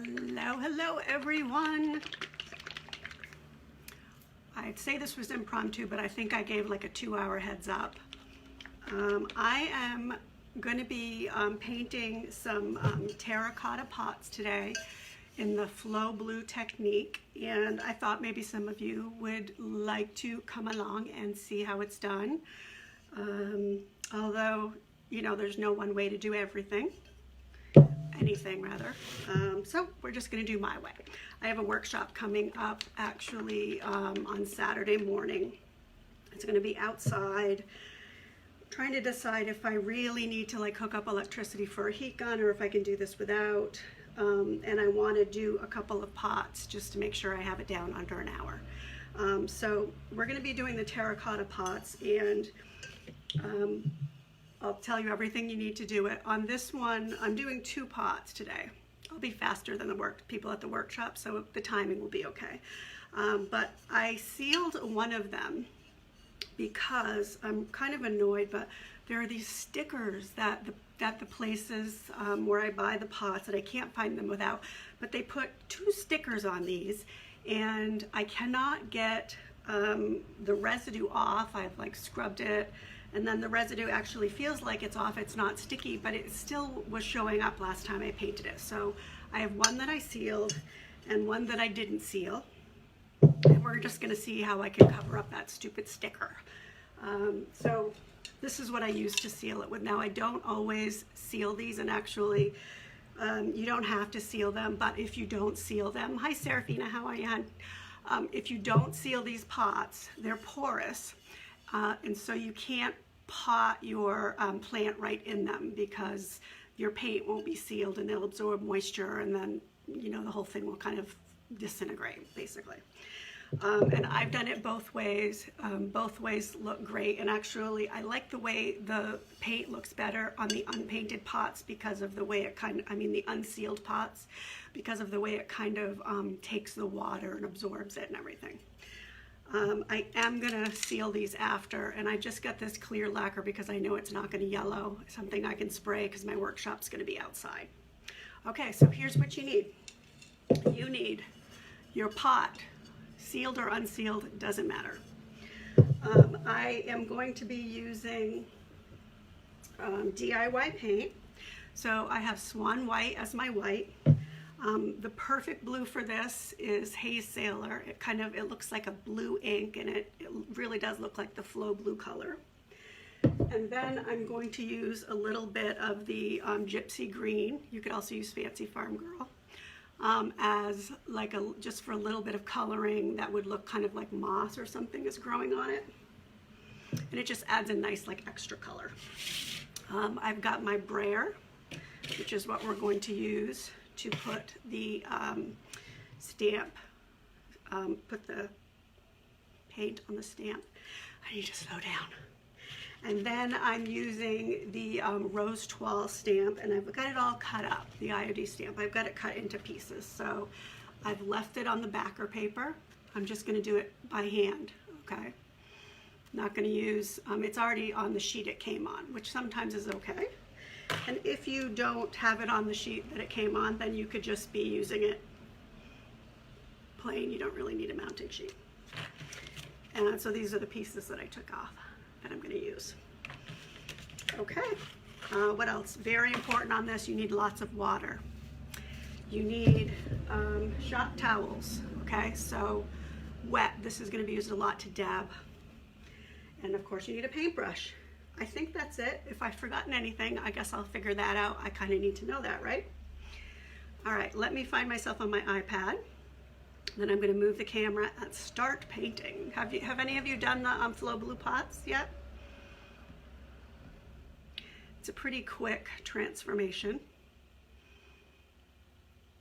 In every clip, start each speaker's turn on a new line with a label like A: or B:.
A: Hello everyone. I'd say this was impromptu, but I think I gave like a 2-hour heads up. I am going to be painting some terracotta pots today in the flow blue technique, and I thought maybe some of you would like to come along and see how it's done. Although, you know, there's no one way to do anything rather. So we're just going to do my way. I have a workshop coming up actually on Saturday morning. It's going to be outside. I'm trying to decide if I really need to like hook up electricity for a heat gun or if I can do this without. And I want to do a couple of pots just to make sure I have it down under an hour. So we're going to be doing the terracotta pots, and I'll tell you everything you need to do it. On this one, I'm doing 2 pots today. I'll be faster than the people at the workshop, so the timing will be okay. But I sealed one of them because I'm kind of annoyed, but there are these stickers that the places where I buy the pots, and I can't find them without, but they put 2 stickers on these, and I cannot get the residue off. I've like scrubbed it, and then the residue actually feels like it's off. It's not sticky, but it still was showing up last time I painted it. So I have one that I sealed and one that I didn't seal, and we're just gonna see how I can cover up that stupid sticker. So this is what I use to seal it with. Now, I don't always seal these, and actually you don't have to seal them, but if you don't seal them, hi Serafina, how are you, hon? If you don't seal these pots, they're porous, and so you can't pot your plant right in them because your paint won't be sealed and they'll absorb moisture, and then, you know, the whole thing will kind of disintegrate basically. And I've done it both ways. Both ways look great, and actually I like the way the paint looks better on the unpainted pots because of the way it the unsealed pots, because of the way it kind of takes the water and absorbs it and everything. I am gonna seal these after, and I just got this clear lacquer because I know it's not gonna yellow, something I can spray because my workshop's gonna be outside. Okay, so here's what you need. You need your pot, sealed or unsealed, doesn't matter. I am going to be using DIY paint. So I have Swan White as my white. The perfect blue for this is Haze Sailor. It looks like a blue ink, and it really does look like the flow blue color. And then I'm going to use a little bit of the Gypsy Green. You could also use Fancy Farm Girl. As like just for a little bit of coloring that would look kind of like moss or something is growing on it, and it just adds a nice like extra color. I've got my brayer, which is what we're going to use to put the stamp, put the paint on the stamp. I need to slow down. And then I'm using the Rose Toile stamp, and I've got it all cut up, the IOD stamp. I've got it cut into pieces. So I've left it on the backer paper. I'm just gonna do it by hand, okay? Not gonna use, it's already on the sheet it came on, which sometimes is okay. And if you don't have it on the sheet that it came on, then you could just be using it plain. You don't really need a mounting sheet. And so these are the pieces that I took off that I'm going to use. Okay, what else? Very important on this, you need lots of water. You need shop towels, okay? So wet, this is going to be used a lot to dab. And of course you need a paintbrush. I think that's it. If I've forgotten anything, I guess I'll figure that out. I kind of need to know that, right? All right, let me find myself on my iPad. Then I'm going to move the camera and start painting. Have any of you done the flow blue pots yet? It's a pretty quick transformation.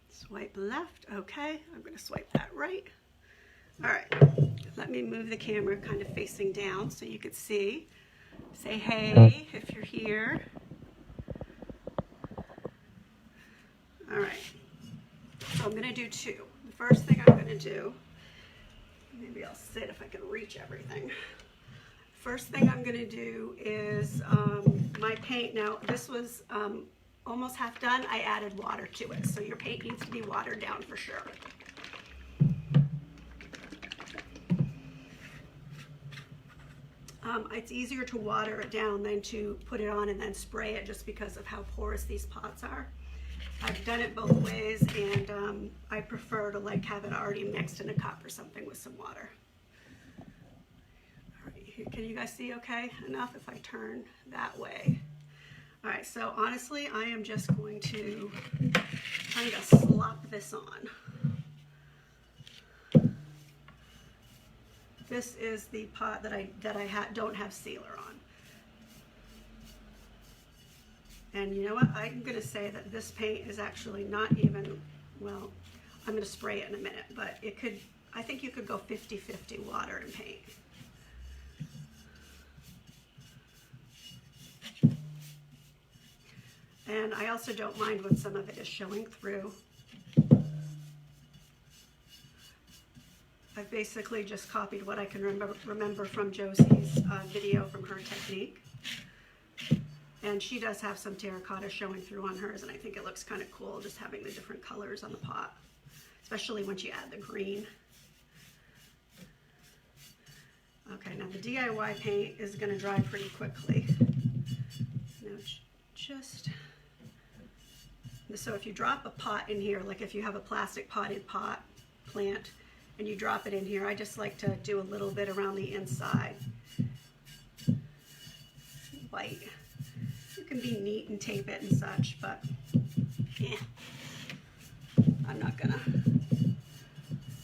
A: Swipe left, okay. I'm going to swipe that right. All right, let me move the camera kind of facing down so you could see. Say hey if you're here. All right, so I'm going to do 2. The first thing I'm going to do, maybe I'll sit if I can reach everything. First thing I'm going to do is my paint. Now, this was almost half done, I added water to it. So your paint needs to be watered down for sure. It's easier to water it down than to put it on and then spray it just because of how porous these pots are. I've done it both ways, and I prefer to like have it already mixed in a cup or something with some water. All right, can you guys see okay enough if I turn that way? All right, so honestly, I am just going to kind of slop this on. This is the pot that I don't have sealer on. And you know what? I'm going to say that this paint is actually not even, well, I'm going to spray it in a minute, but it could, I think you could go 50-50 water and paint. And I also don't mind when some of it is showing through. I've basically just copied what I can remember from Josie's video from her technique. And she does have some terracotta showing through on hers, and I think it looks kind of cool just having the different colors on the pot, especially once you add the green. Okay, now the DIY paint is going to dry pretty quickly. Now just, so if you drop a pot in here, like if you have a plastic potted pot plant, and you drop it in here, I just like to do a little bit around the inside. White. You can be neat and tape it and such, but yeah, I'm not gonna.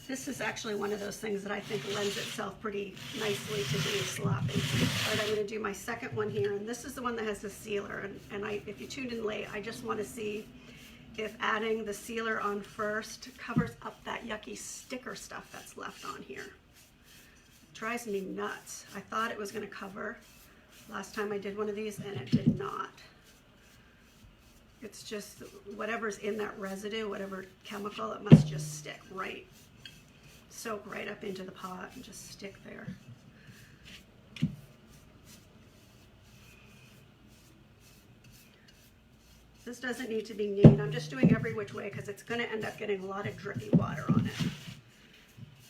A: This is actually one of those things that I think lends itself pretty nicely to being sloppy. All right, I'm gonna do my second one here, and this is the one that has the sealer, and if you tuned in late, I just wanna see if adding the sealer on first covers up that yucky sticker stuff that's left on here. It drives me nuts. I thought it was going to cover last time I did one of these, and it did not. It's just whatever's in that residue, whatever chemical, it must just stick right, soak right up into the pot and just stick there. This doesn't need to be neat. I'm just doing every which way because it's going to end up getting a lot of drippy water on it.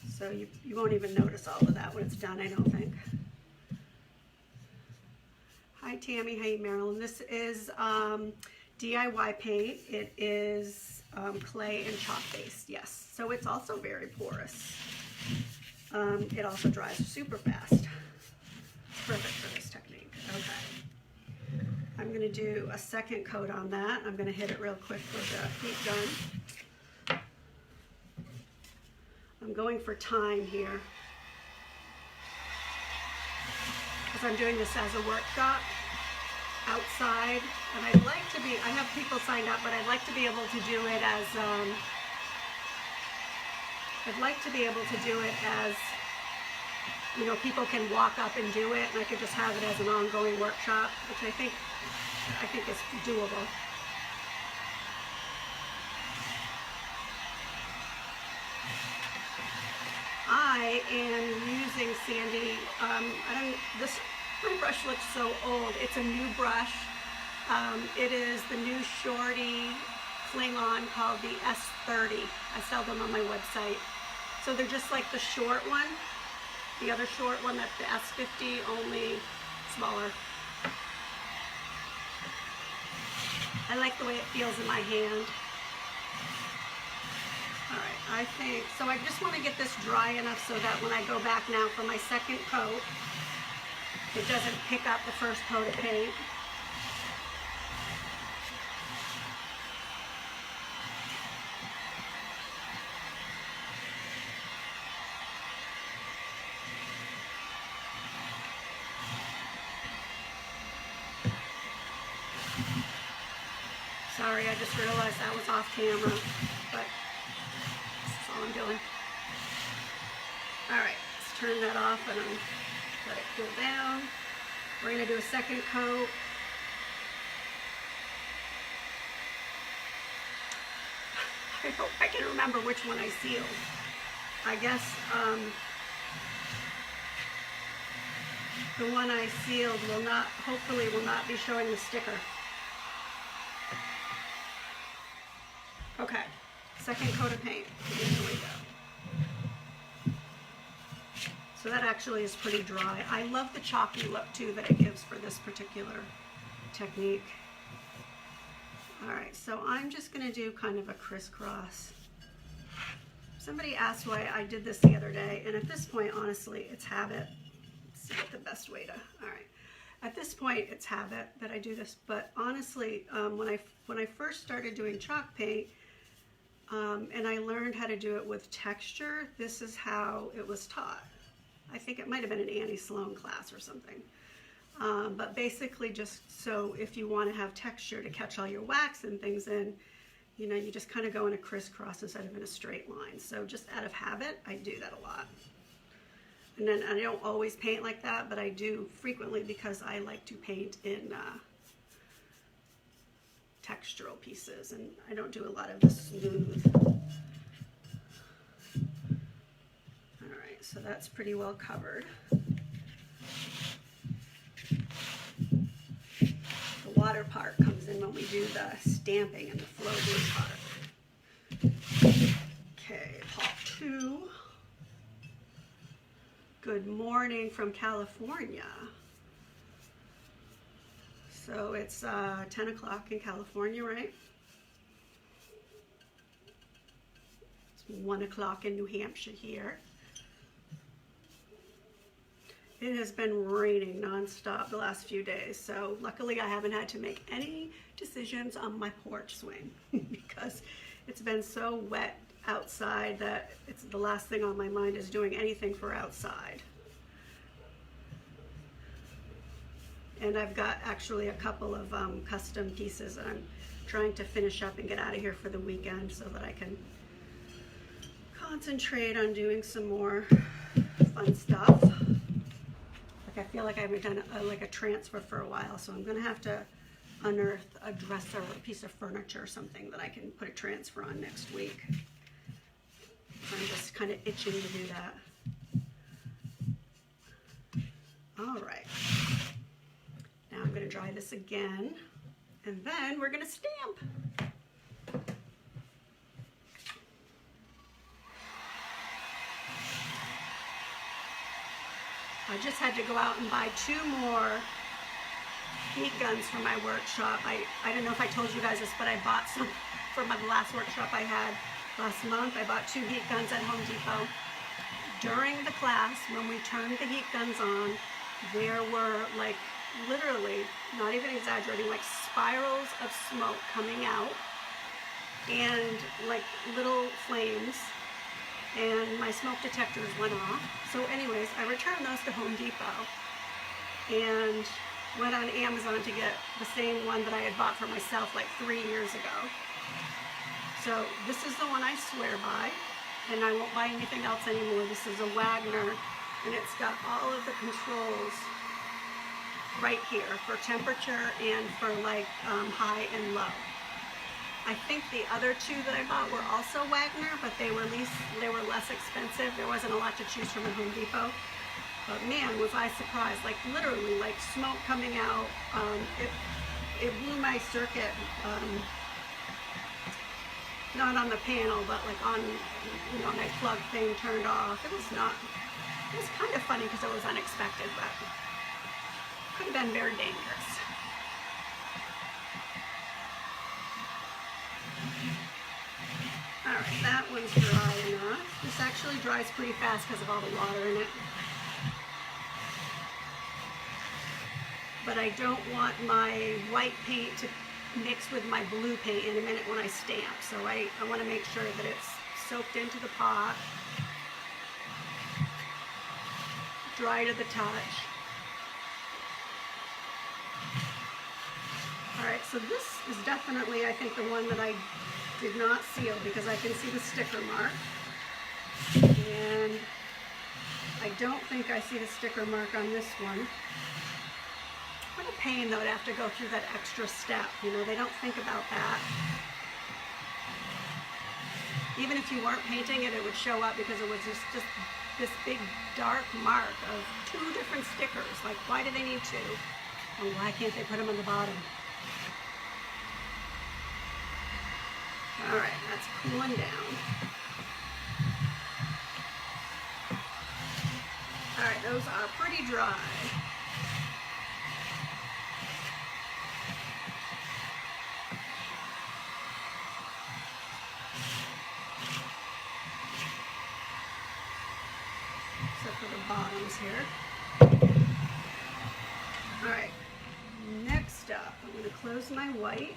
A: So you won't even notice all of that when it's done, I don't think. Hi Tammy, hey Marilyn. This is DIY paint. It is clay and chalk based, yes. So it's also very porous. It also dries super fast. It's perfect for this technique. Okay. I'm going to do a second coat on that. I'm going to hit it real quick with the heat gun. I'm going for time here because I'm doing this as a workshop outside, and I'd like to be, I have people signed up, but I'd like to be able to do it as, you know, people can walk up and do it, and I could just have it as an ongoing workshop, which I think is doable. I am using, Sandy, my brush looks so old. It's a new brush. It is the new Shorty Fling-On called the S30. I sell them on my website. So they're just like the short one. The other short one, that's the S50, only smaller. I like the way it feels in my hand. All right, I think, so I just want to get this dry enough so that when I go back now for my second coat, it doesn't pick up the first coat of paint. Sorry, I just realized that was off camera, but this is all I'm doing. All right, let's turn that off and let it cool down. We're going to do a second coat. I hope I can remember which one I sealed. I guess the one I sealed hopefully will not be showing the sticker. Okay, second coat of paint. Here we go. So that actually is pretty dry. I love the chalky look too that it gives for this particular technique. All right, so I'm just gonna do kind of a crisscross. Somebody asked why I did this the other day, and at this point, honestly, it's habit. Let's see what the best way to, all right. At this point, it's habit that I do this, but honestly, when I first started doing chalk paint, and I learned how to do it with texture, this is how it was taught. I think it might have been an Annie Sloan class or something. But basically just so if you want to have texture to catch all your wax and things in, you know, you just kind of go in a crisscross instead of in a straight line. So just out of habit, I do that a lot. And then I don't always paint like that, but I do frequently because I like to paint in textural pieces, and I don't do a lot of the smooth. All right, so that's pretty well covered. The water part comes in when we do the stamping and the flow glue part. Okay, part 2. Good morning from California. So it's 10 o'clock in California, right? It's 1 o'clock in New Hampshire here. It has been raining nonstop the last few days, so luckily I haven't had to make any decisions on my porch swing because it's been so wet outside that it's the last thing on my mind is doing anything for outside. And I've got actually a couple of custom pieces that I'm trying to finish up and get out of here for the weekend so that I can concentrate on doing some more fun stuff. Like I feel like I haven't done like a transfer for a while, so I'm gonna have to unearth a dresser or a piece of furniture or something that I can put a transfer on next week. I'm just kind of itching to do that. All right. Now I'm going to dry this again, and then we're going to stamp. I just had to go out and buy 2 more heat guns for my workshop. I don't know if I told you guys this, but I bought some for my last workshop I had last month. I bought 2 heat guns at Home Depot. During the class, when we turned the heat guns on, there were like literally, not even exaggerating, like spirals of smoke coming out and like little flames, and my smoke detectors went off. So anyways, I returned those to Home Depot and went on Amazon to get the same one that I had bought for myself like 3 years ago. So this is the one I swear by, and I won't buy anything else anymore. This is a Wagner, and it's got all of the controls right here for temperature and for like high and low. I think the other 2 that I bought were also Wagner, but they were less expensive. There wasn't a lot to choose from at Home Depot. But man, was I surprised, like literally like smoke coming out. It blew my circuit, not on the panel, but like on, you know, my plug thing turned off. It was kind of funny because it was unexpected, but could have been very dangerous. All right, that one's dry enough. This actually dries pretty fast because of all the water in it. But I don't want my white paint to mix with my blue paint in a minute when I stamp. So I want to make sure that it's soaked into the pot, dry to the touch. All right, so this is definitely, I think, the one that I did not seal because I can see the sticker mark. And I don't think I see the sticker mark on this one. What a pain, though, to have to go through that extra step. You know, they don't think about that. Even if you weren't painting it, it would show up because it was just this big dark mark of 2 different stickers. Like, why do they need 2? And why can't they put them on the bottom? All All right, that's cooling down. All right, those are pretty dry. Except for the bottoms here. All right, next up, I'm going to close my white.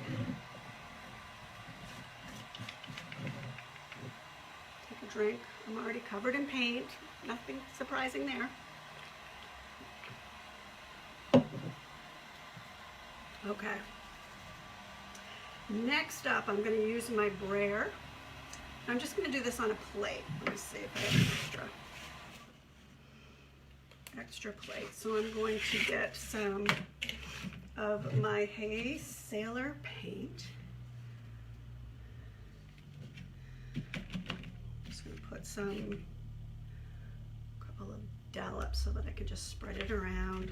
A: Take a drink. I'm already covered in paint. Nothing surprising there. Okay. Next up, I'm going to use my brayer. I'm just going to do this on a plate. Let me see if I have an extra plate. So I'm going to get some of my Hay Sailor paint. Just going to put a couple of dollops so that I can just spread it around.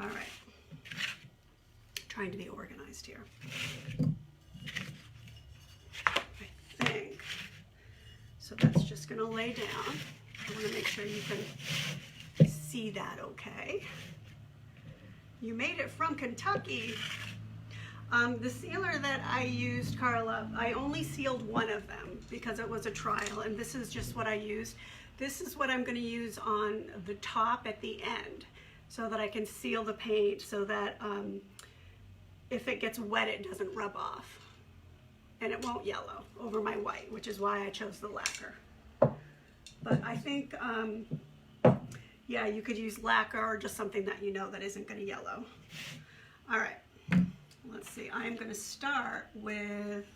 A: All right, trying to be organized here. I think. So that's just gonna lay down. I wanna make sure you can see that okay. You made it from Kentucky. The sealer that I used, Carla, I only sealed one of them because it was a trial, and this is just what I used. This is what I'm gonna use on the top at the end, so that I can seal the paint so that if it gets wet, it doesn't rub off. And it won't yellow over my white, which is why I chose the lacquer. But I think, yeah, you could use lacquer or just something that you know that isn't gonna yellow. All right, let's see. I'm gonna start with,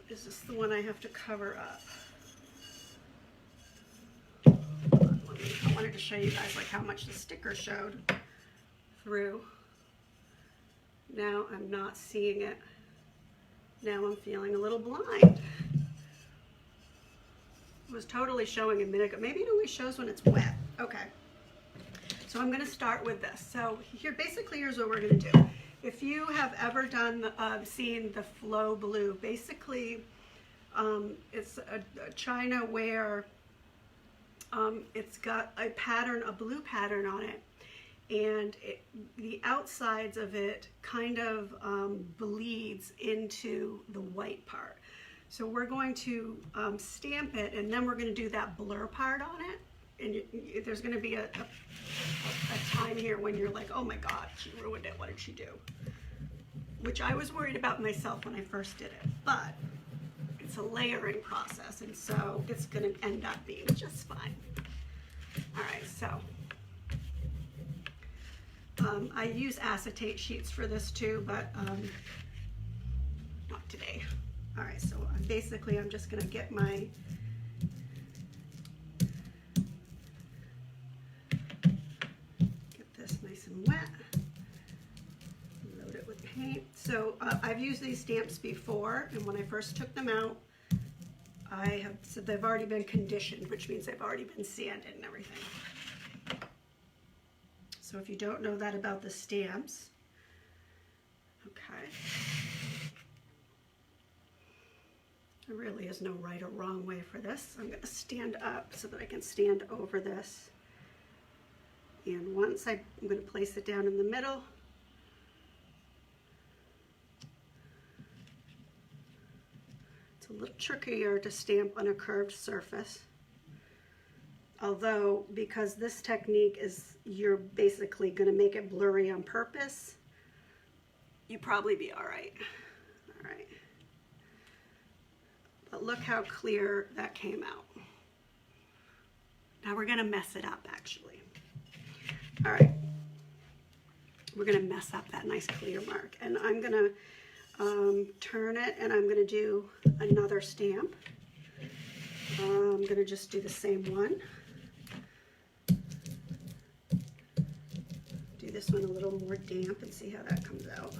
A: is this the one I have to cover up? I wanted to show you guys like how much the sticker showed through. Now I'm not seeing it. Now I'm feeling a little blind. It was totally showing a minute ago. Maybe it only shows when it's wet. Okay. So I'm going to start with this. So here, basically, here's what we're going to do. If you have ever done, seen the Flow Blue, basically it's a China where it's got a pattern, a blue pattern on it, and the outsides of it kind of bleeds into the white part. So we're going to stamp it, and then we're going to do that blur part on it. And there's going to be a time here when you're like, oh my God, she ruined it. What did she do? Which I was worried about myself when I first did it, but it's a layering process, and so it's going to end up being just fine. All right, so I use acetate sheets for this too, but not today. All right, so basically I'm just going to get my nice and wet, load it with paint. So I've used these stamps before, and when I first took them out, I have said they've already been conditioned, which means they've already been sanded and everything. So if you don't know that about the stamps, okay. There really is no right or wrong way for this. I'm going to stand up so that I can stand over this. And once I'm going to place it down in the middle. It's a little trickier to stamp on a curved surface. Although, because this technique is, you're basically going to make it blurry on purpose, you'd probably be all right. All right. But look how clear that came out. Now we're going to mess it up, actually. All right, we're going to mess up that nice clear mark, and I'm going to turn it, and I'm going to do another stamp. I'm going to just do the same one. Do this one a little more damp and see how that comes out.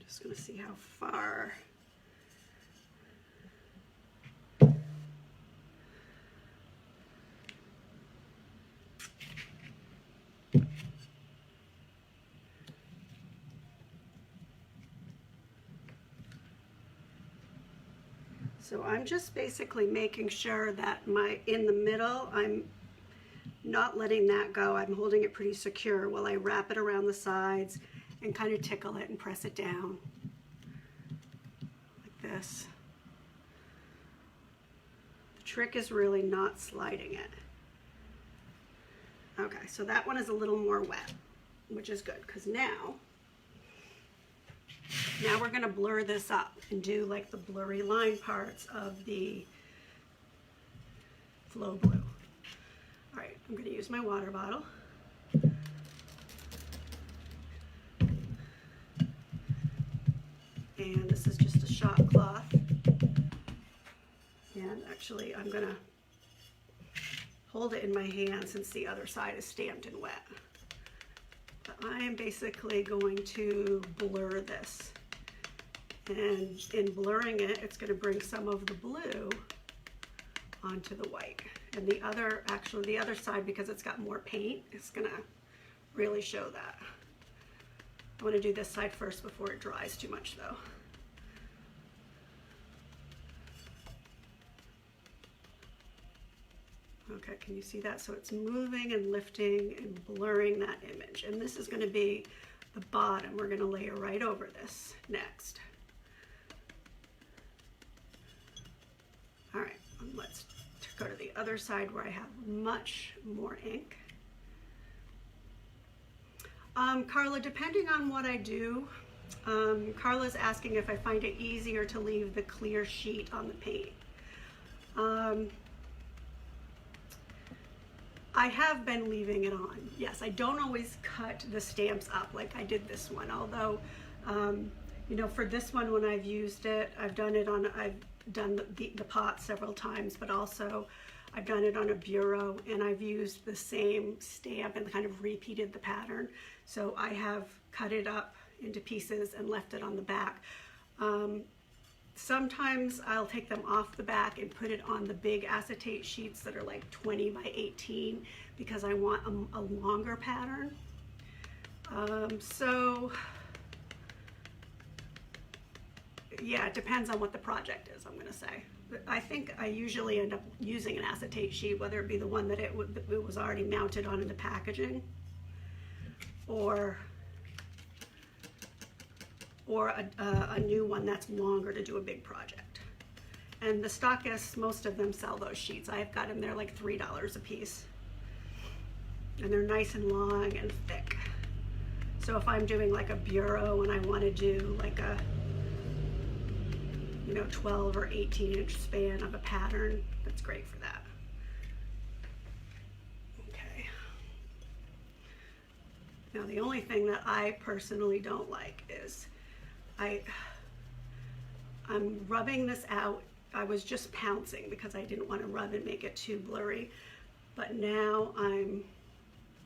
A: Just going to see how far. So I'm just basically making sure that in the middle, I'm not letting that go. I'm holding it pretty secure while I wrap it around the sides and kind of tickle it and press it down like this. The trick is really not sliding it. Okay, so that one is a little more wet, which is good, because now we're going to blur this up and do like the blurry line parts of the Flow Blue. All right, I'm going to use my water bottle. And this is just a shot cloth. And actually, I'm going to hold it in my hand since the other side is stamped and wet. But I am basically going to blur this. And in blurring it, it's going to bring some of the blue onto the white. And the other side, because it's got more paint, it's going to really show that. I want to do this side first before it dries too much though. Okay, can you see that? So it's moving and lifting and blurring that image. And this is going to be the bottom. We're going to layer right over this next. All right, let's go to the other side where I have much more ink. Carla, depending on what I do, Carla's asking if I find it easier to leave the clear sheet on the paint. I have been leaving it on. Yes, I don't always cut the stamps up like I did this one, although, you know, for this one, when I've used it, I've done the pot several times, but also I've done it on a bureau, and I've used the same stamp and kind of repeated the pattern. So I have cut it up into pieces and left it on the back. Sometimes I'll take them off the back and put it on the big acetate sheets that are like 20 by 18 because I want a longer pattern. So yeah, it depends on what the project is, I'm gonna say. But I think I usually end up using an acetate sheet, whether it be the one that it was already mounted on in the packaging, or a new one that's longer to do a big project. And the stockists, most of them sell those sheets. I've got them, they're like $3 a piece. And they're nice and long and thick. So if I'm doing like a bureau and I want to do like a, you know, 12 or 18 inch span of a pattern, that's great for that. Okay. Now the only thing that I personally don't like is I'm rubbing this out. I was just pouncing because I didn't want to rub and make it too blurry, but now I'm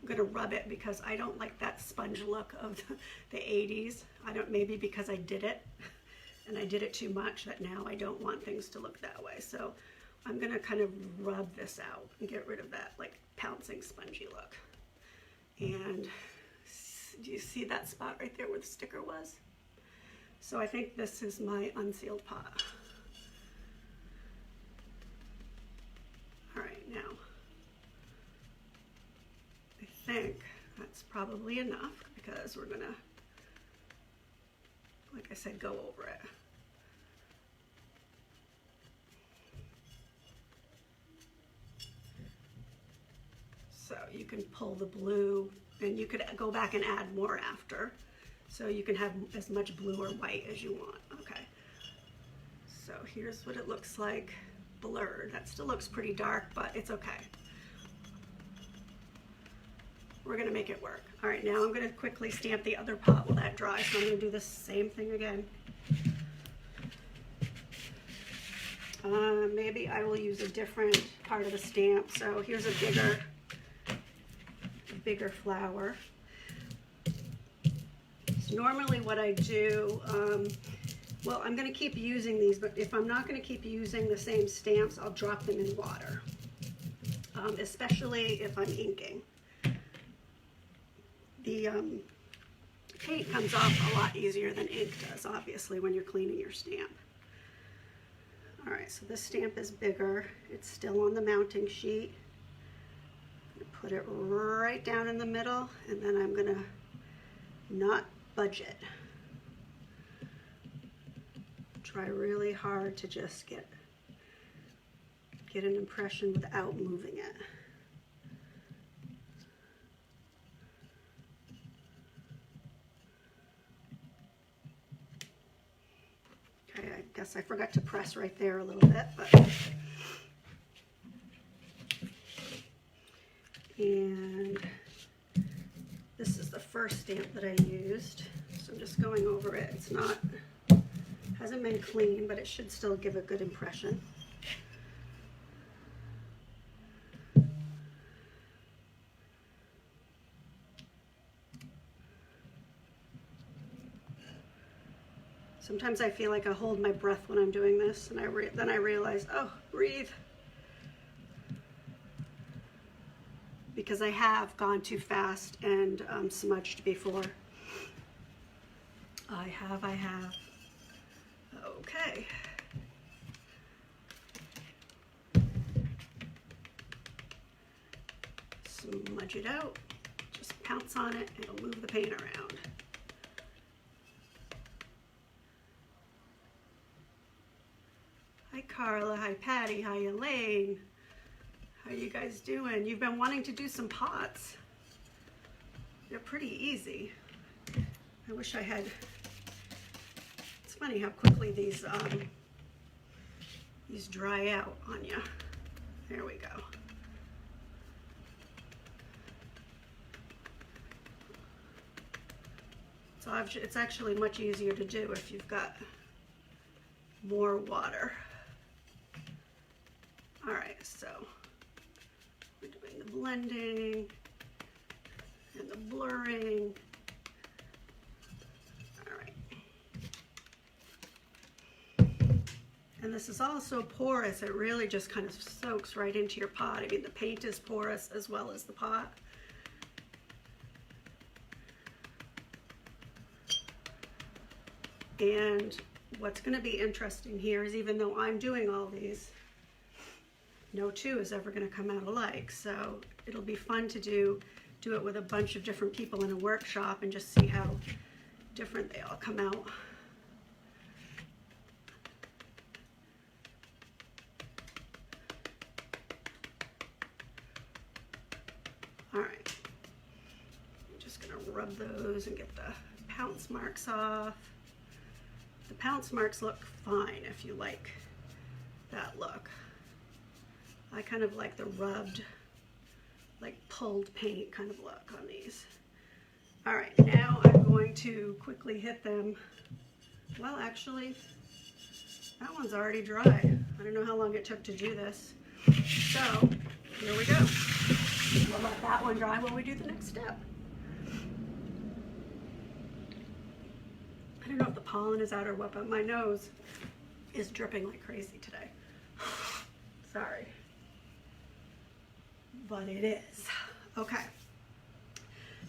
A: gonna rub it because I don't like that sponge look of the 80s. Maybe because I did it and I did it too much, that now I don't want things to look that way. So I'm gonna kind of rub this out and get rid of that like pouncing spongy look. And do you see that spot right there where the sticker was? So I think this is my unsealed pot. All right, now, I think that's probably enough because we're gonna, like I said, go over it. So you can pull the blue, and you could go back and add more after. So you can have as much blue or white as you want. Okay. So here's what it looks like blurred. That still looks pretty dark, but it's okay. We're gonna make it work. All right, now I'm gonna quickly stamp the other pot while that dries. So I'm gonna do the same thing again. Maybe I will use a different part of the stamp. So here's a bigger flower. Normally what I do, well, I'm going to keep using these, but if I'm not going to keep using the same stamps, I'll drop them in water, especially if I'm inking. The paint comes off a lot easier than ink does, obviously, when you're cleaning your stamp. All right, so this stamp is bigger. It's still on the mounting sheet. I'm gonna put it right down in the middle, and then I'm gonna not budge it. Try really hard to just get an impression without moving it. Okay, I guess I forgot to press right there a little bit, but and this is the first stamp that I used, so I'm just going over it. It's not, hasn't been clean, but it should still give a good impression. Sometimes I feel like I hold my breath when I'm doing this, and then I realize, oh, breathe. Because I have gone too fast and smudged before. I have. Okay. Smudge it out. Just pounce on it, and it'll move the paint around. Hi Carla, hi Patty, hi Elaine. How you guys doing? You've been wanting to do some pots. They're pretty easy. I wish I had, it's funny how quickly these dry out on you. There we go. So it's actually much easier to do if you've got more water. All right, so we're doing the blending and the blurring. All right. And this is also porous. It really just kind of soaks right into your pot. I mean, the paint is porous as well as the pot. And what's going to be interesting here is, even though I'm doing all these, no two is ever going to come out alike. So it'll be fun to do it with a bunch of different people in a workshop and just see how different they all come out. All right, I'm just going to rub those and get the pounce marks off. The pounce marks look fine if you like that look. I kind of like the rubbed, like pulled paint kind of look on these. All right, now I'm going to quickly hit them. Well, actually, that one's already dry. I don't know how long it took to do this. So, here we go. We'll let that one dry while we do the next step. I don't know if the pollen is out or what, but my nose is dripping like crazy today. Sorry. But it is. Okay.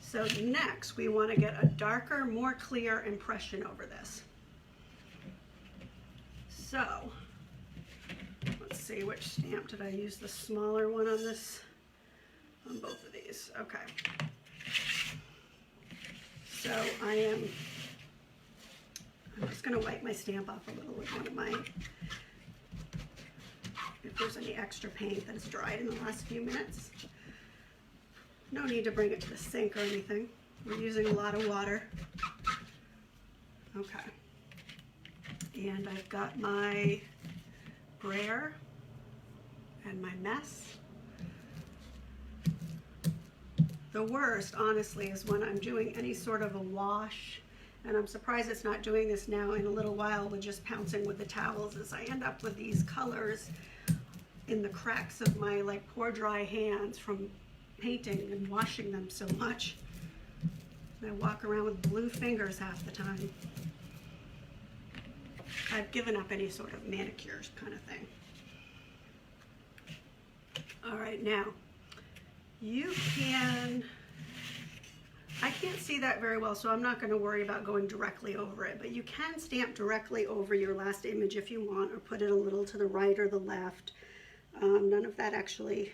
A: So next we want to get a darker, more clear impression over this. So let's see, which stamp did I use? The smaller one on this, on both of these. Okay. So I'm just going to wipe my stamp off a little with one of my, if there's any extra paint that has dried in the last few minutes. No need to bring it to the sink or anything. We're using a lot of water. Okay. And I've got my brayer and my mess. The worst, honestly, is when I'm doing any sort of a wash, and I'm surprised it's not doing this now in a little while with just pouncing with the towels, is I end up with these colors in the cracks of my like poor dry hands from painting and washing them so much. And I walk around with blue fingers half the time. I've given up any sort of manicures kind of thing. All right, now you can I can't see that very well, so I'm not going to worry about going directly over it, but you can stamp directly over your last image if you want, or put it a little to the right or the left. None of that actually,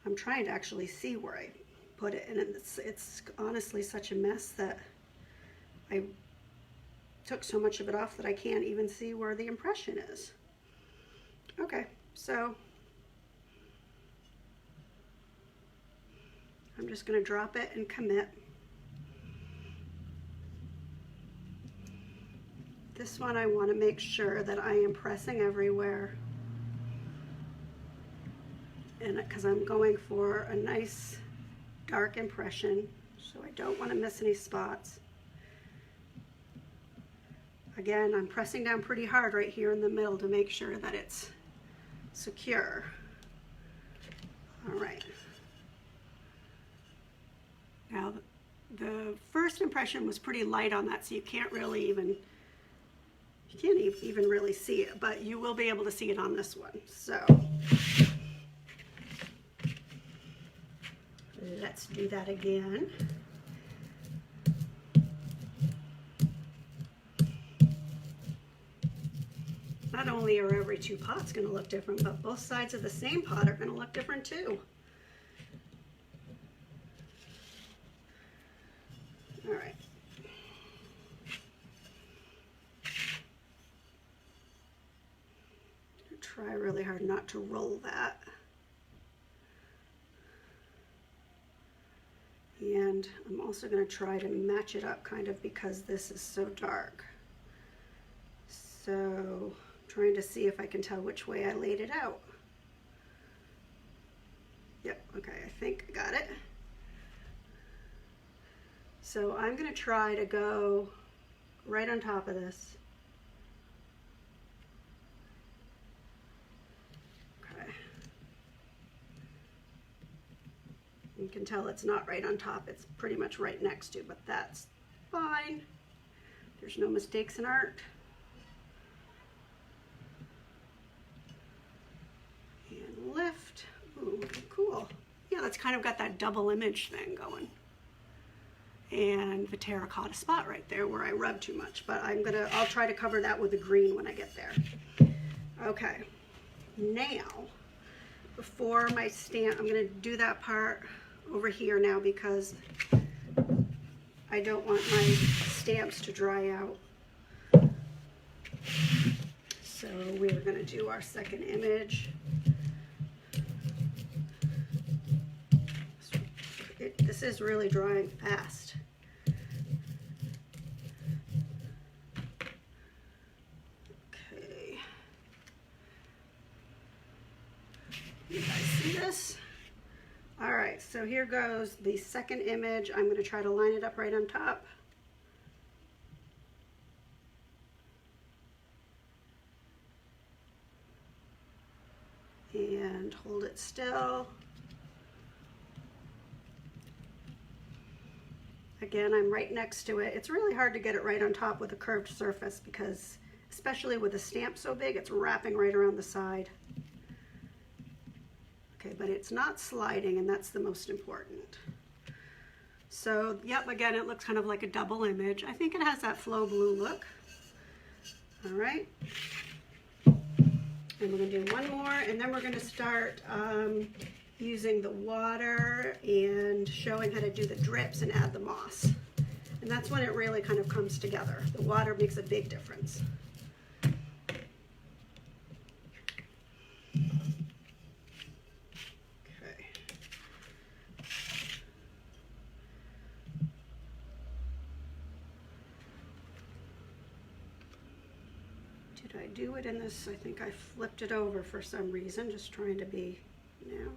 A: I'm trying to actually see where I put it, and it's honestly such a mess that I took so much of it off that I can't even see where the impression is. Okay, so I'm just going to drop it and commit. This one I want to make sure that I am pressing everywhere, and because I'm going for a nice dark impression, so I don't want to miss any spots. Again, I'm pressing down pretty hard right here in the middle to make sure that it's secure. All right. Now, the first impression was pretty light on that, so you can't really even, really see it, but you will be able to see it on this one. So let's do that again. Not only are every two pots going to look different, but both sides of the same pot are going to look different too. All right. Try really hard not to roll that. And I'm also going to try to match it up kind of because this is so dark. So trying to see if I can tell which way I laid it out. Yep, okay, I think I got it. So I'm going to try to go right on top of this. Okay. You can tell it's not right on top, it's pretty much right next to, but that's fine. There's no mistakes in art. And lift. Ooh, cool. Yeah, that's kind of got that double image thing going. And the terracotta spot right there where I rubbed too much, but I'll try to cover that with the green when I get there. Okay, now before my stamp, I'm going to do that part over here now because I don't want my stamps to dry out. So we're going to do our second image. This is really drying fast. Okay. You guys see this? All right, so here goes the second image. I'm going to try to line it up right on top. And hold it still. Again, I'm right next to it. It's really hard to get it right on top with a curved surface because, especially with a stamp so big, it's wrapping right around the side. Okay, but it's not sliding, and that's the most important. So, yep, again, it looks kind of like a double image. I think it has that flow blue look. All right. And we're going to do one more, and then we're going to start using the water and showing how to do the drips and add the moss. And that's when it really kind of comes together. The water makes a big difference. Okay. Did I do it in this? I think I flipped it over for some reason, just trying to be now.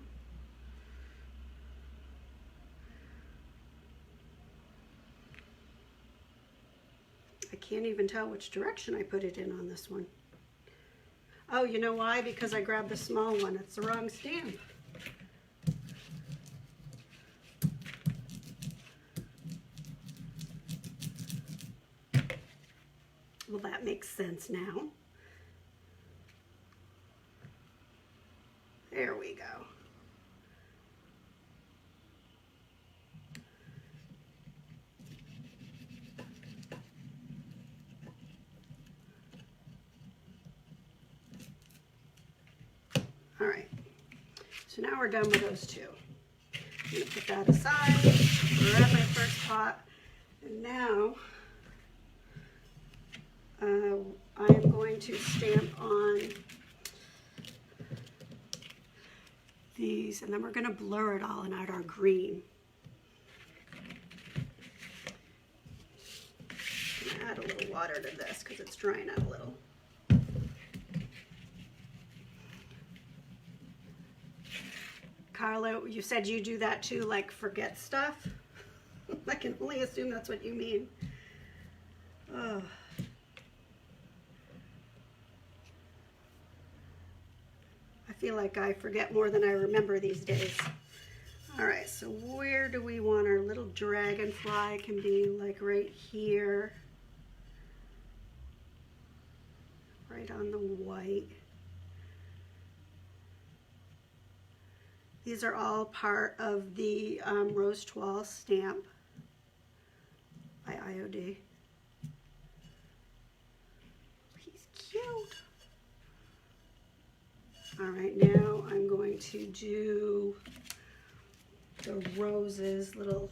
A: I can't even tell which direction I put it in on this one. Oh, you know why? Because I grabbed the small one. It's the wrong stamp. Well, that makes sense now. There we go. All right, so now we're done with those two. I'm gonna put that aside, grab my first pot, and now I am going to stamp on these, and then we're going to blur it all and add our green. I'm going to add a little water to this because it's drying out a little. Carla, you said you do that too, like forget stuff? I can only assume that's what you mean. Oh. I feel like I forget more than I remember these days. All right, so where do we want our little dragonfly? Can be like right here, right on the white. These are all part of the Rose Toile stamp by IOD. He's cute. All right, now I'm going to do the roses, little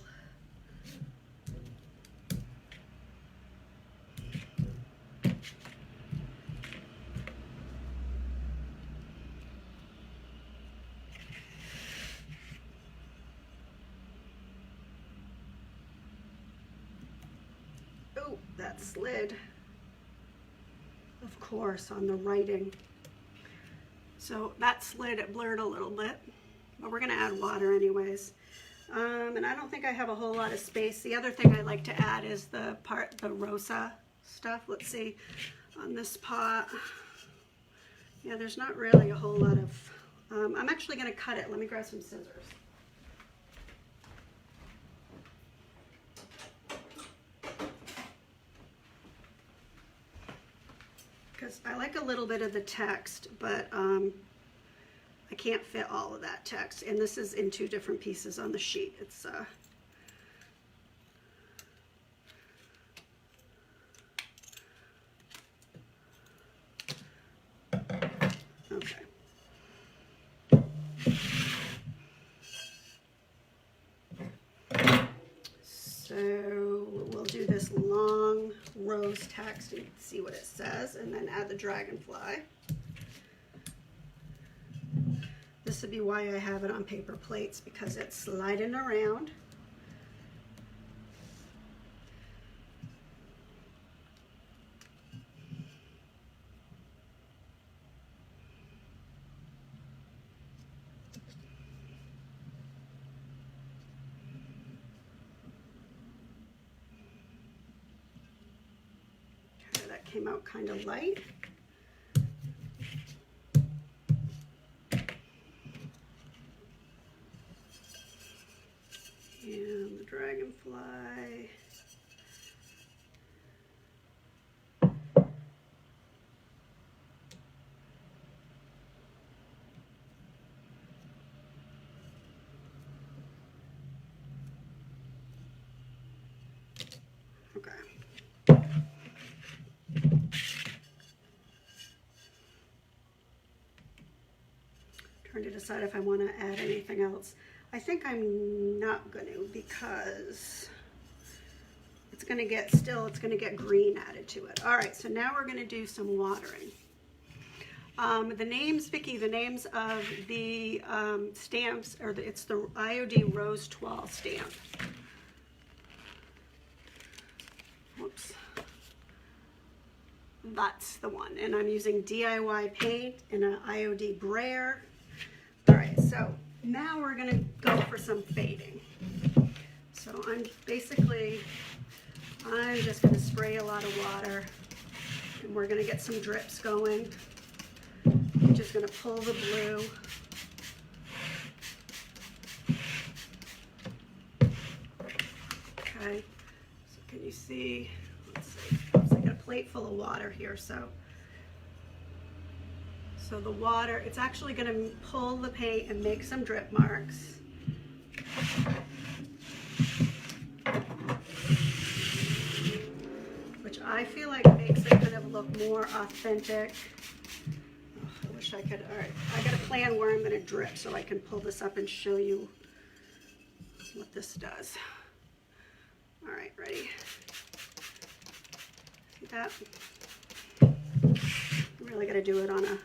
A: oh, that slid, of course, on the writing. So that slid, it blurred a little bit, but we're gonna add water anyways. And I don't think I have a whole lot of space. The other thing I like to add is the rosa stuff. Let's see, on this pot. Yeah, there's not really a whole lot of, I'm actually gonna cut it. Let me grab some scissors. Because I like a little bit of the text, but I can't fit all of that text. And this is in two different pieces on the sheet. It's okay. So we'll do this long rose text and see what it says, and then add the dragonfly. This would be why I have it on paper plates, because it's sliding around. Okay, that came out kind of light. And the dragonfly. Okay. Trying to decide if I want to add anything else. I think I'm not going to, because it's going to get it's going to get green added to it. All right, so now we're going to do some watering. The names, Vicki, the names of the stamps, it's the IOD Rose Toile stamp. Whoops. That's the one. And I'm using DIY paint in an IOD brayer. All right, so now we're going to go for some fading. So I'm just going to spray a lot of water, and we're going to get some drips going. I'm just going to pull the blue. Okay, so can you see? Let's see. So I got a plate full of water here, so the water, it's actually going to pull the paint and make some drip marks. Which I feel like makes it kind of look more authentic. Oh, I wish wish I could. All right, I got a plan where I'm going to drip so I can pull this up and show you what this does. All right, ready? See that? You really got to do it on a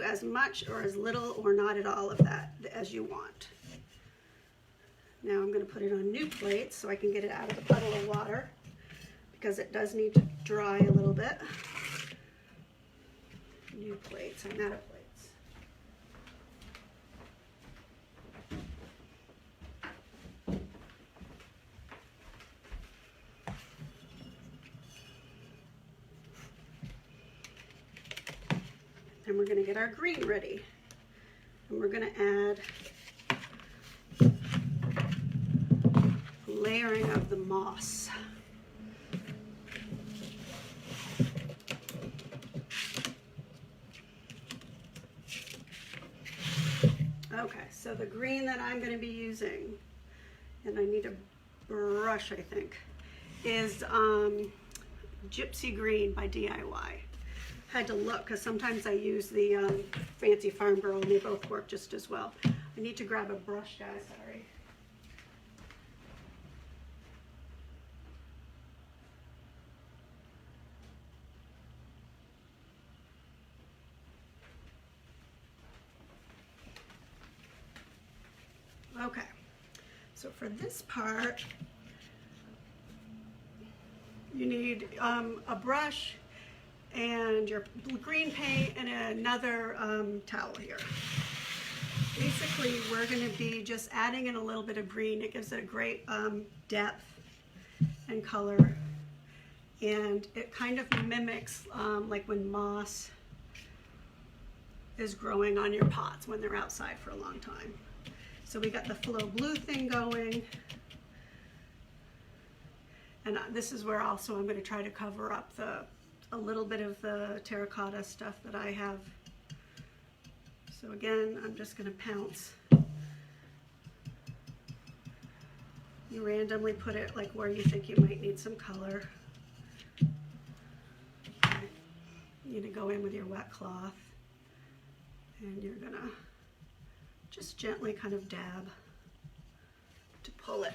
A: as much or as little or not at all of that as you want. Now I'm going to put it on new plates so I can get it out of the puddle of water because it does need to dry a little bit. New plates, I'm out of plates. And we're going to get our green ready. And we're going to add layering of the moss. Okay, so the green that I'm going to be using, and I need a brush, I think, is Gypsy Green by DIY. Had to look because sometimes I use the Fancy Farm Girl and they both work just as well. I need to grab a brush, guys, sorry. Okay, so for this part, you need a brush and your green paint and another towel here. Basically, we're going to be just adding in a little bit of green. It gives it a great depth and color, and it kind of mimics like when moss is growing on your pots when they're outside for a long time. So we got the flow blue thing going, and this is where also I'm going to try to cover up a little bit of the terracotta stuff that I have. So again, I'm just going to pounce. You randomly put it like where you think you might need some color. Okay. You're going to go in with your wet cloth and you're going to just gently kind of dab to pull it.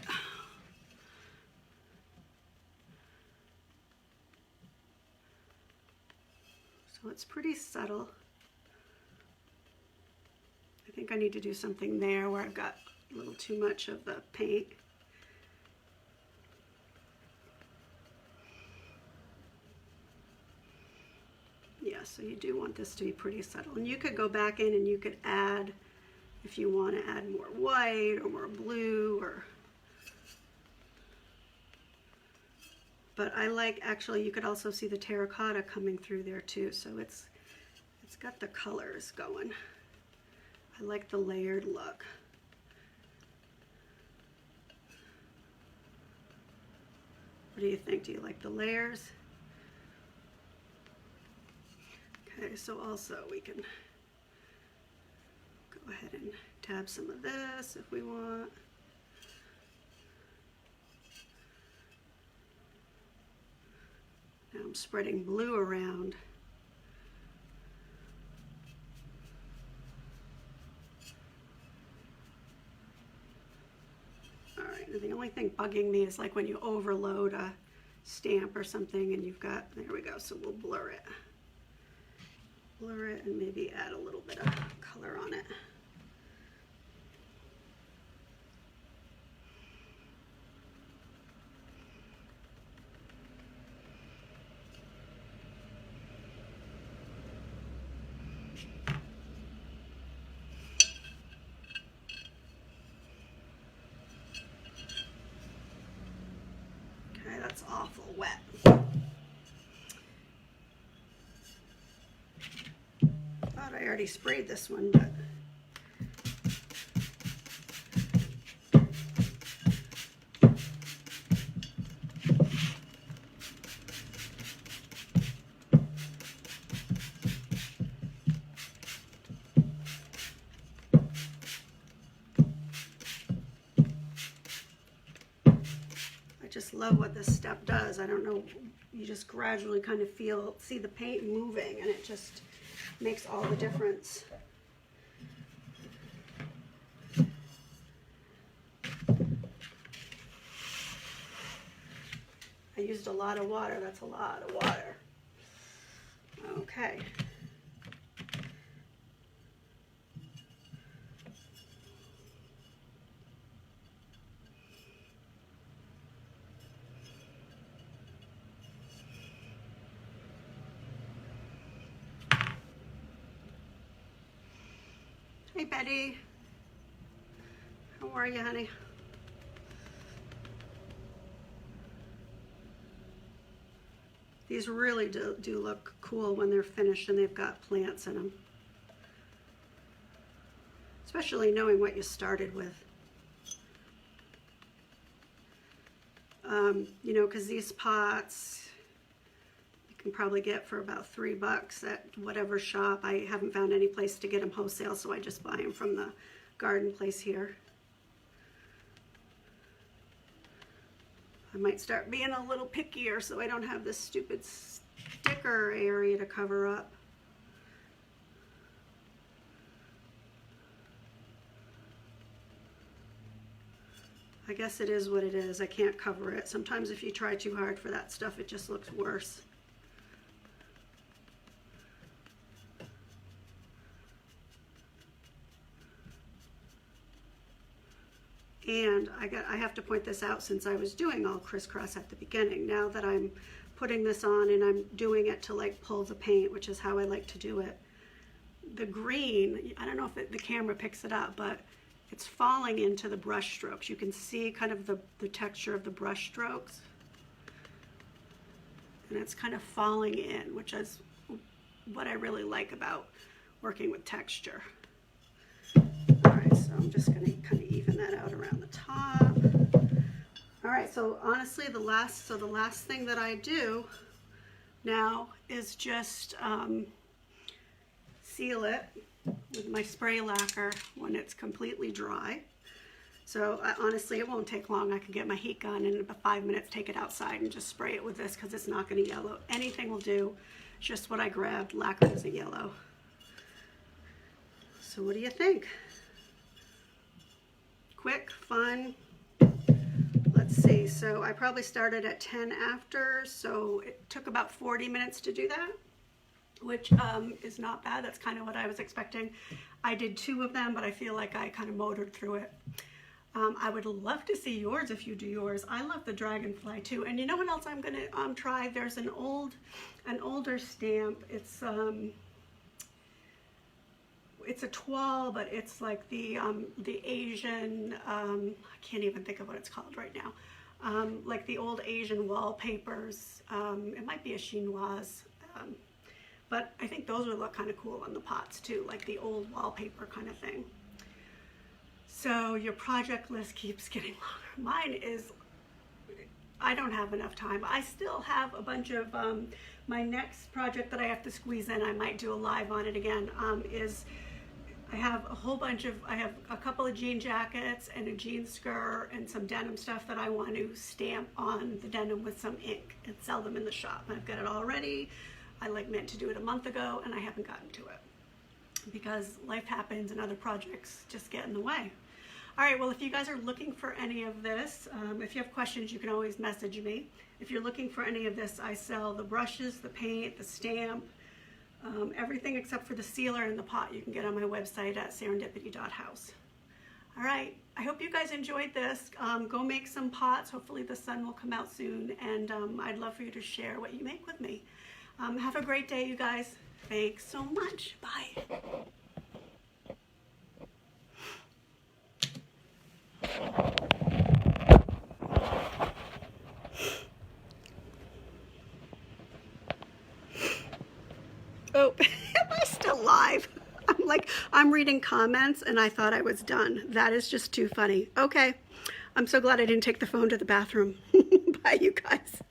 A: So it's pretty subtle. I think I need to do something there where I've got a little too much of the paint. Yeah, so you do want this to be pretty subtle. And you could go back in and you could add, if you want to add more white or more blue, or but I like, actually you could also see the terracotta coming through there too, so it's got the colors going. I like the layered look. What do you think? Do you like the layers? Okay, so also we can go ahead and dab some of this if we want. Now I'm spreading blue around. All right, and the only thing bugging me is like when you overload a stamp or something and you've got, there we go, so we'll blur it. Blur it and maybe add a little bit of color on it. Okay, that's awful wet. I already sprayed this one, but I just love what this step does. I don't know, you just gradually kind of see the paint moving, and it just makes all the difference. I used a lot of water. That's a lot of water. Okay. Hey, Betty. How are you, honey? These really do look cool when they're finished and they've got plants in them. Especially knowing what you started with. You know, because these pots you can probably get for about $3 at whatever shop. I haven't found any place to get them wholesale, so I just buy them from the garden place here. I might start being a little pickier so I don't have this stupid sticker area to cover up. I guess it is what it is. I can't cover it. Sometimes if you try too hard for that stuff, it just looks worse. And I have to point this out, since I was doing all crisscross at the beginning. Now that I'm putting this on and I'm doing it to like pull the paint, which is how I like to do it, the green, I don't know if the camera picks it up, but it's falling into the brush strokes. You can see kind of the texture of the brush strokes. And it's kind of falling in, which is what I really like about working with texture. Alright, so I'm just going to kind of even that out around the top. Alright, so honestly the last thing that I do now is just seal it with my spray lacquer when it's completely dry. So honestly, it won't take long. I can get my heat gun and in about 5 minutes take it outside and just spray it with this, because it's not going to yellow. Anything will do. It's just what I grabbed. Lacquer doesn't yellow. So what do you think? Quick, fun. Let's see. So I probably started at 10 after, so it took about 40 minutes to do that, which is not bad. That's kind of what I was expecting. I did 2 of them, but I feel like I kind of motored through it. I would love to see yours if you do yours. I love the dragonfly too. And you know what else I'm gonna try? There's an older stamp. It's a toile, but it's like the Asian, I can't even think of what it's called right now. Like the old Asian wallpapers. It might be a chinoise. But I think those would look kind of cool on the pots too, like the old wallpaper kind of thing. So your project list keeps getting longer. Mine is, I don't have enough time. I still have a bunch of, my next project that I have to squeeze in, I might do a live on it again, is I have a whole bunch of, I have a couple of jean jackets and a jean skirt and some denim stuff that I want to stamp on the denim with some ink and sell them in the shop. I've got it all ready. I meant to do it a month ago and I haven't gotten to it because life happens and other projects just get in the way. All right, well, if you guys are looking for any of this, if you have questions, you can always message me. If you're looking for any of this, I sell the brushes, the paint, the stamp, everything except for the sealer and the pot you can get on my website at serendipity.house. All right, I hope you guys enjoyed this. Go make some pots. Hopefully the sun will come out soon, and I'd love for you to share what you make with me. Have a great day, you guys. Thanks so much. Bye. Oh, am I still live? I'm reading comments and I thought I was done. That is just too funny. Okay, I'm so glad I didn't take the phone to the bathroom. Bye, you guys.